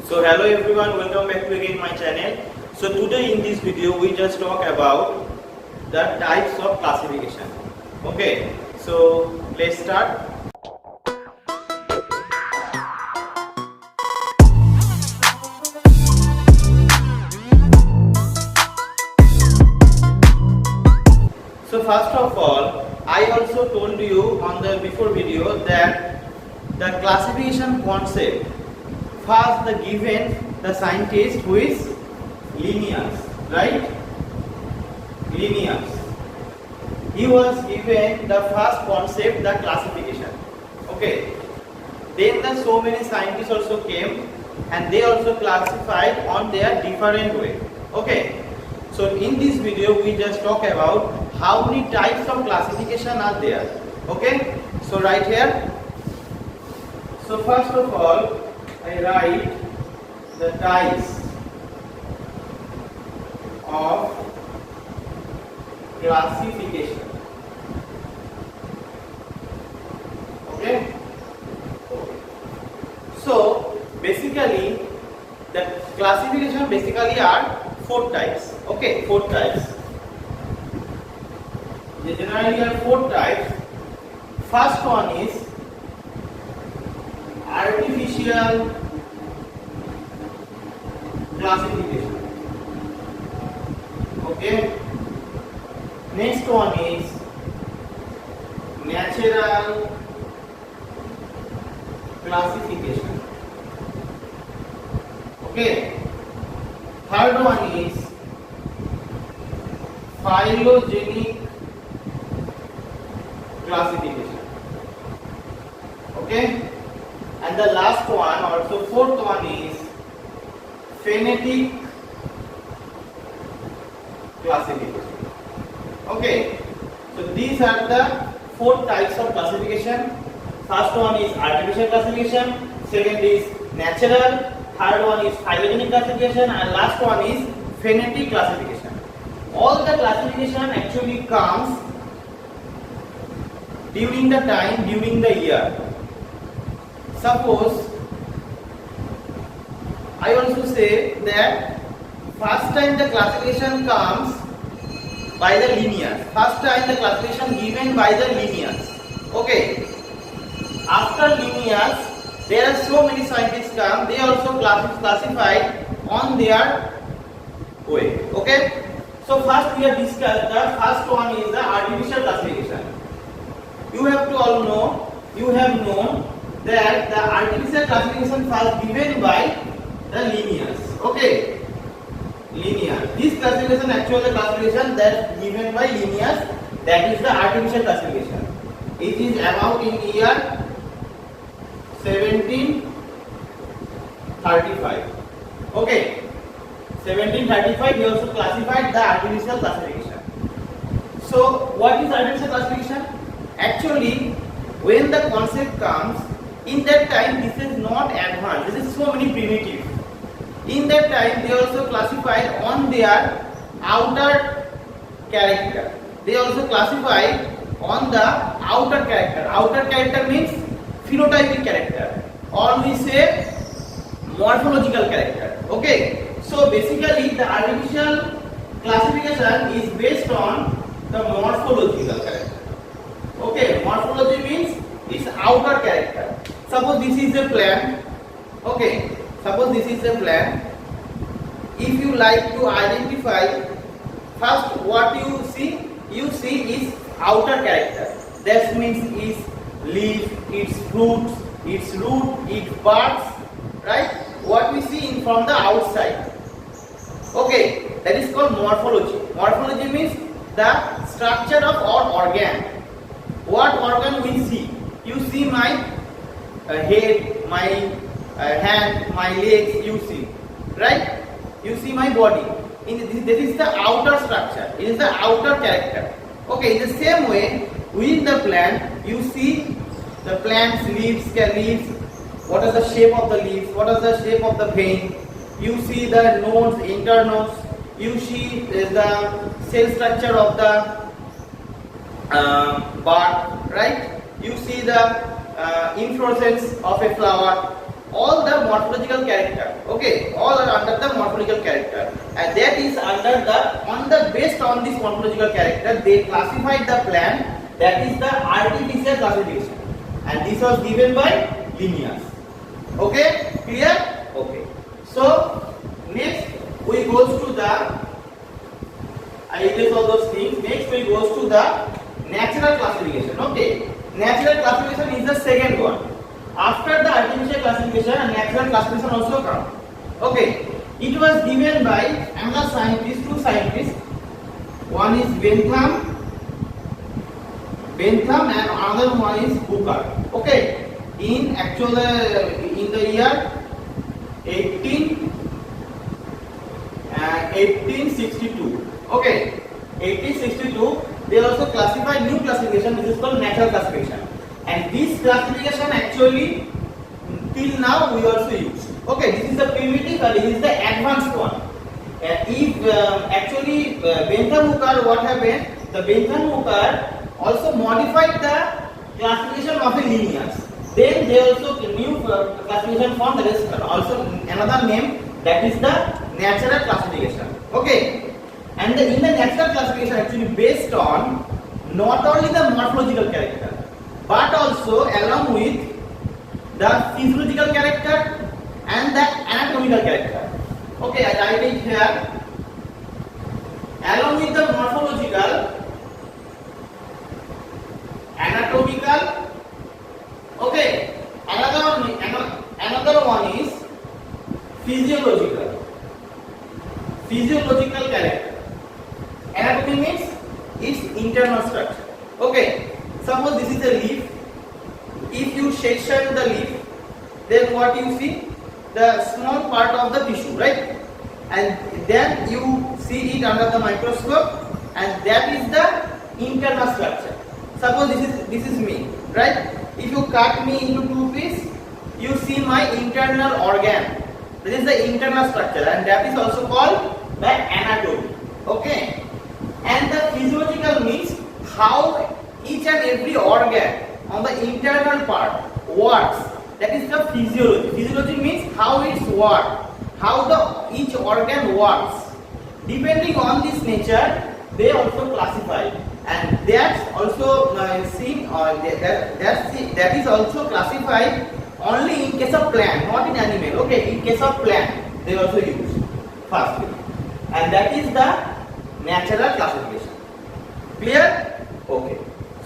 So hello everyone, welcome back to again my channel. So today in this video we just talk about the types of classification. Okay, so let's start. So first of all, I also told you on the before video that the classification concept first the given the scientist who is Linnaeus, right? Linnaeus. He was given the first concept, the classification. Okay. Then the so many scientists also came and they also classified on their different way. Okay. So in this video we just talk about how many types of classification are there. Okay. So right here. So first of all, I write the types of classification. Okay. So basically the classification basically are 4 types. Okay, 4 types. They generally are 4 types. First one is artificial classification. Okay. Next one is natural classification. Okay. Third one is phylogenic classification. Okay. And the last one, also 4th one is phonetic classification. Okay. So these are the 4 types of classification. First one is artificial classification, second is natural, third one is phylogenic classification, and last one is phonetic classification. All the classification actually comes during the time, during the year. Suppose I also say that first time the classification comes by the Linnaeus. First time the classification given by the Linnaeus. Okay. After Linnaeus, there are so many scientists come. They also classified on their way. Okay. So first we have discussed the first one is the artificial classification. You have to all know. You have known that the artificial classification was given by the Linnaeus. Okay. Linnaeus. This classification actually the classification that given by Linnaeus, that is the artificial classification. It is about in year 1735. Okay. 1735 he also classified the artificial classification. So what is artificial classification? Actually, when the concept comes, in that time this is not advanced, this is so many primitive. In that time they also classified on their outer character. They also classified on the outer character. Outer character means phenotypic character, or we say morphological character. Okay. So basically the artificial classification is based on the morphological character. Okay. Morphology means its outer character. Suppose this is a plant. Okay. Suppose this is a plant. If you like to identify, first what you see is outer character. That means its leaf, its fruits, its root, its buds, right? What we see from the outside. Okay, that is called morphology. Morphology means the structure of our organ. What organ we see? You see my head, my hand, my legs, you see, right? You see my body. This is the outer structure. It is the outer character. Okay, in the same way, within the plant, you see the plant's leaves. What is the shape of the leaves? What is the shape of the vein? You see the nodes, internodes. You see the cell structure of the bark, right? You see the inflorescence of a flower. all the morphological character. Okay, all are under the morphological character, and that is under the based on this morphological character they classified the plant. That is the artificial classification, and this was given by Linnaeus. Okay, clear? Okay. So next we goes to the I erase all those things. Next we goes to the natural classification. Okay, natural classification is the second one. After the artificial classification, a natural classification also comes. Okay, it was given by another scientist, two scientists. One is Bentham and another one is Hooker. Okay, in the year 1862. Okay, 1862 they also classified new classification which is called natural classification, and this classification actually till now we also use. Okay, this is the primitive and this is the advanced one. Bentham Hooker, what happened? The Bentham Hooker also modified the classification of a Linnaeus. Then they also new classification form, that is also another name, that is the natural classification. Okay. And in the natural classification actually based on not only the morphological character but also along with the physiological character and the anatomical character. Okay, I write it here. Along with the morphological, anatomical, okay, another one is physiological character. Anatomy means its internal structure. Okay, suppose this is a leaf. If you section the leaf, then what you see? The small part of the tissue, right? And then you see it under the microscope, and that is the internal structure. Suppose this is me, right? If you cut me into two pieces, you see my internal organ. This is the internal structure, and that is also called the anatomy. Okay. And the physiological means how each and every organ on the internal part works. That is the physiology. Physiology means how it's work, how each organ works. Depending on this nature, they also classify, and that's also that is also classified only in case of plant, not in animal. Okay, in case of plant, they also use firstly, and that is the natural classification. Clear? Okay.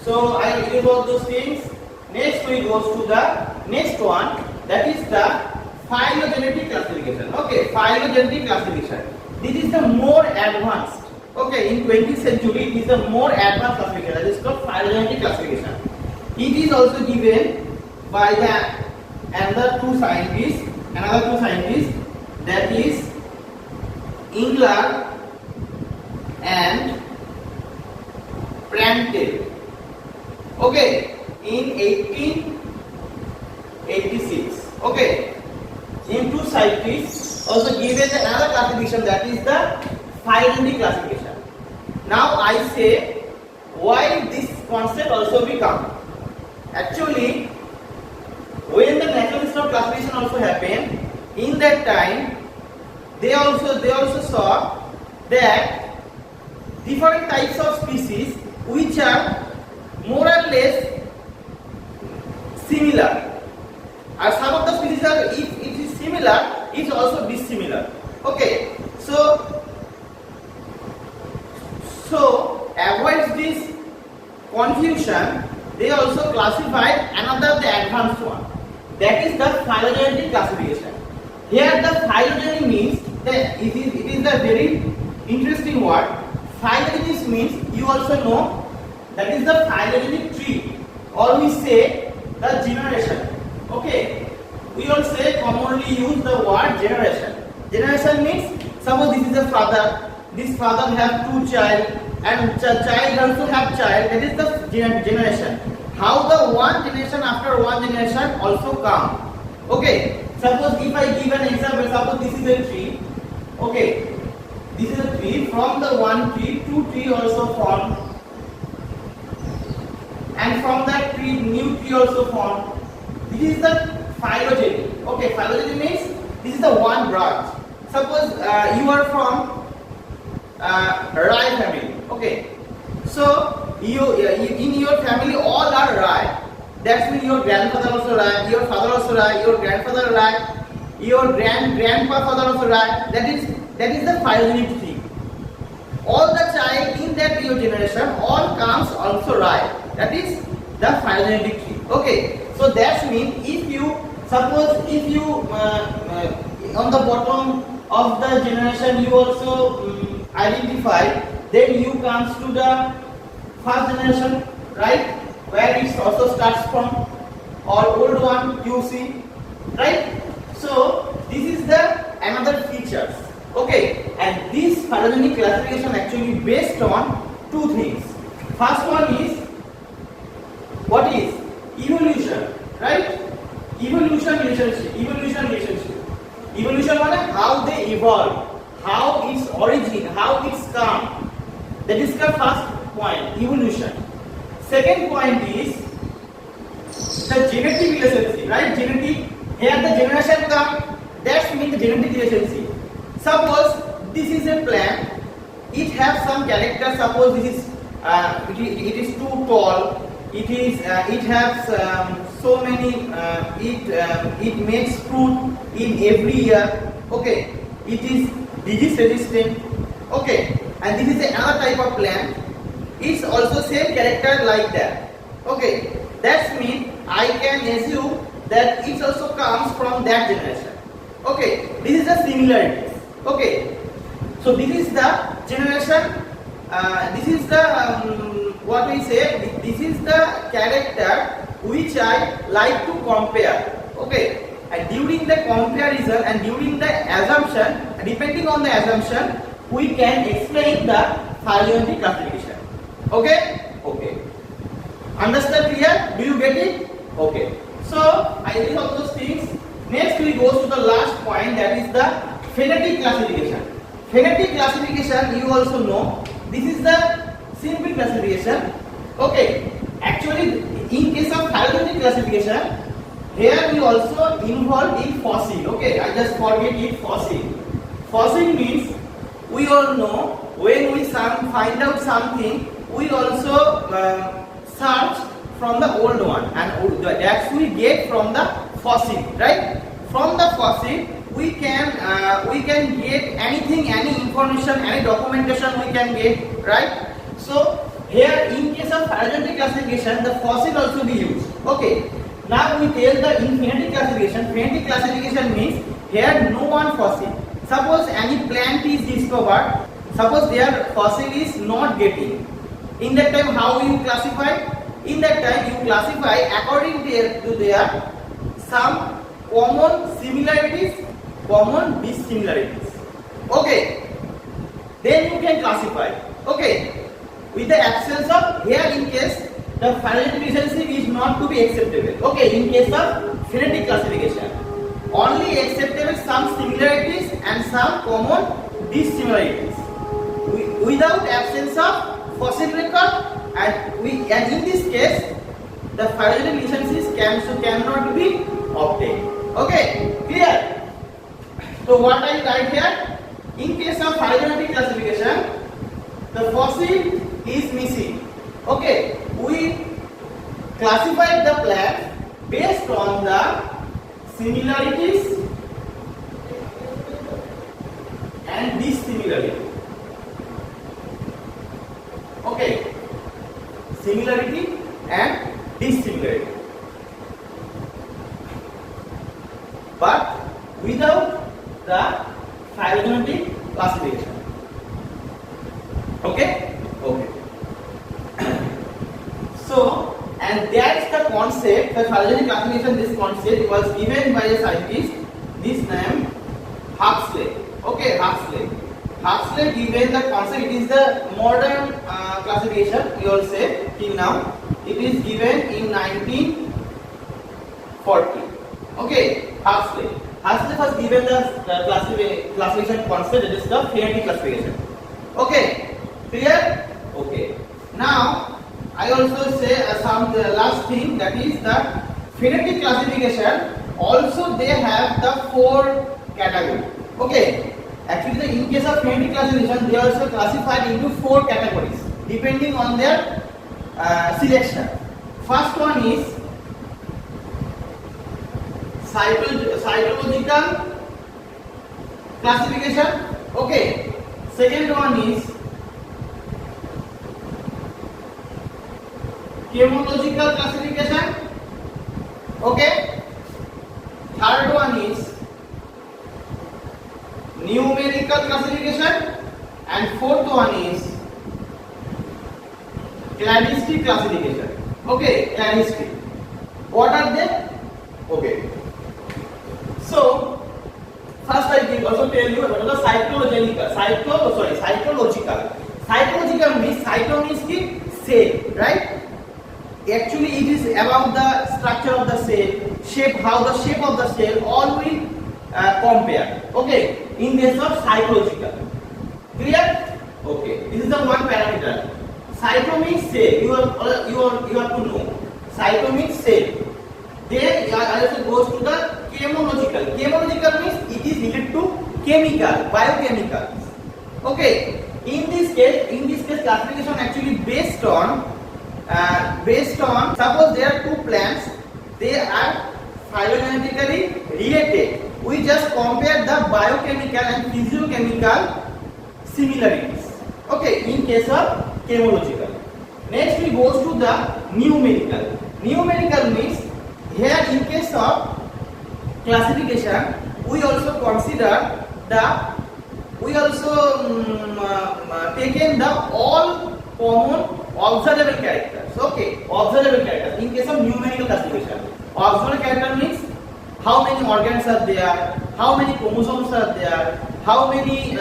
So I use all those things. Next we go to the next one, that is the phylogenetic classification. Okay, phylogenetic classification. This is the more advanced. Okay, in 20th century it is the more advanced classification. That is called phylogenetic classification. It is also given by another two scientists. That is Engler and Prandtl. Okay, in 1886. Okay, in two scientists also given another classification, that is the phylogenetic classification. Now I say why this concept also become. Actually, when the natural system classification also happened, in that time they also saw that different types of species which are more or less similar, and some of the species are, if it is similar, it is also dissimilar. Okay, so avoid this confusion, they also classified another the advanced one, that is the phylogenetic classification. Here the phylogeny means that it is a very interesting word. Phylogeny means, you also know, that is the phylogenic tree, or we say the generation. Okay, we all say commonly use the word generation. Generation means, suppose this is a father, this father have two child, and child also have child, that is the generation. How the one generation after one generation also come. Okay, suppose if I give an example, suppose this is a tree. Okay, this is a tree, from the one tree, two tree also formed, and from that tree, new tree also formed. This is the phylogeny. Okay, phylogeny means this is the one branch. Suppose you are from rye family. Okay, so you in your family all are rye. That means your grandfather also rye, your father also rye, your grandfather rye, your grandpa father also rye. That is the phylogenic tree. All the child in that your generation all comes also rye. That is the phylogenetic tree. Okay, so that means if you on the bottom of the generation you also identify, then you comes to the first generation, right, where it also starts from, or old one you see, right? So this is the another features. Okay, and this phylogenic classification actually based on two things. First one is what is evolution, right? Evolution relationship. Evolution means how they evolve, how its origin, how it's come. That is the first point, evolution. Second point is the genetic relationship, right? Genetic, here the generation come, that means the genetic relationship. Suppose this is a plant, it has some character. Suppose this is it is too tall. It has so many. It makes fruit in every year. Okay, it is disease resistant. Okay, and this is another type of plant. It's also same character like that. Okay, that means I can assume that it also comes from that generation. Okay, this is the similarities. Okay, so this is the generation. This is the what we say. This is the character which I like to compare. Okay, and during the comparison and during the assumption, depending on the assumption, we can explain the phylogenetic classification. Okay, okay. Understand clear? Do you get it? Okay. So I did all those things. Next we go to the last point, that is the phonetic classification. Phonetic classification, you also know, this is the simple classification. Okay, actually in case of phylogenetic classification, here we also involved in fossil. Okay, I just forget it, fossil. Fossil means we all know when we find out something, we also search from the old one, and that we get from the fossil, right? From the fossil we can get anything, any information, any documentation we can get, right? So here in case of phylogenetic classification, the fossil also be used. Okay, now we tell the in phonetic classification. Phonetic classification means here no one fossil. Suppose any plant is discovered, suppose their fossil is not getting. In that time how you classify? In that time you classify according to their some common similarities, common dissimilarities. Okay, then you can classify. Okay, with the absence of, here in case the phylogenetic relationship is not to be acceptable. Okay, in case of phonetic classification, only acceptable some similarities and some common dissimilarities. Without absence of fossil record, and in this case the phylogenetic relationship cannot be obtained. Okay, clear? So what I write here? In case of phylogenetic classification, the fossil is missing. Okay, we classified the plant based on the similarities and dissimilarity. Okay, similarity and dissimilarity, but without the phylogenetic classification. Okay, okay. So, and that's the concept, the phylogenetic classification. This concept was given by a scientist, this name Huxley. Okay, Huxley given the concept. It is the modern classification, we all say till now. It is given in 1940. Okay, Huxley was given the classification concept, that is the phonetic classification. Okay, clear? Okay. Now I also say some last thing, that is the phonetic classification also they have the 4 categories. Okay, actually in case of phonetic classification, they are also classified into 4 categories depending on their selection. First one is cytological classification. Okay, second one is chemological classification. Okay, third one is numerical classification, and fourth one is cladistic classification. Okay, cladistic. What are they? Okay, so first I will also tell you about the cytological. Cytological means cyto means the cell, right? Actually it is about the structure of the cell, shape, how the shape of the cell, all will compare. Okay, in case of cytological. Clear? Okay, this is the one parameter. Cyto means cell. You have to know. Cyto means cell. Then also goes to the chemological. Chemological means it is related to chemical, biochemicals. Okay, in this case classification actually based on suppose there are 2 plants, they are phylogenetically related. We just compare the biochemical and physiochemical similarities. Okay, in case of chemological. Next we goes to the numerical. Numerical means here in case of classification we also consider taken the all common observable characters. Okay, observable characters. In case of numerical classification, observable character means how many organs are there, how many chromosomes are there, how many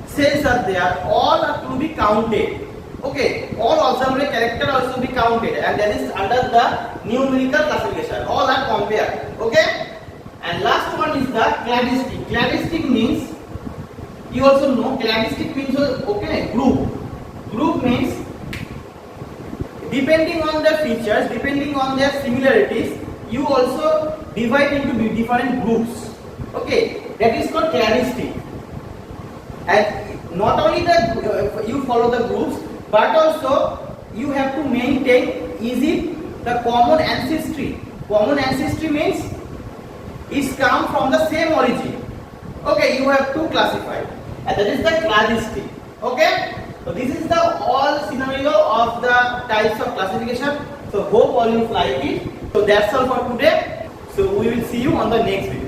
cells are there, all are to be counted. Okay, all observable character also be counted, and that is under the numerical classification. All are compared. Okay, and last one is the cladistic. Cladistic means, you also know, cladistic means group. Group means depending on their features, depending on their similarities, you also divide into different groups. Okay, that is called cladistic. And not only that you follow the groups, but also you have to maintain, is it the common ancestry? Common ancestry means it's come from the same origin. Okay, you have to classify, and that is the cladistic. Okay, so this is the all scenario of the types of classification. So hope all you like it. So that's all for today. So we will see you on the next video.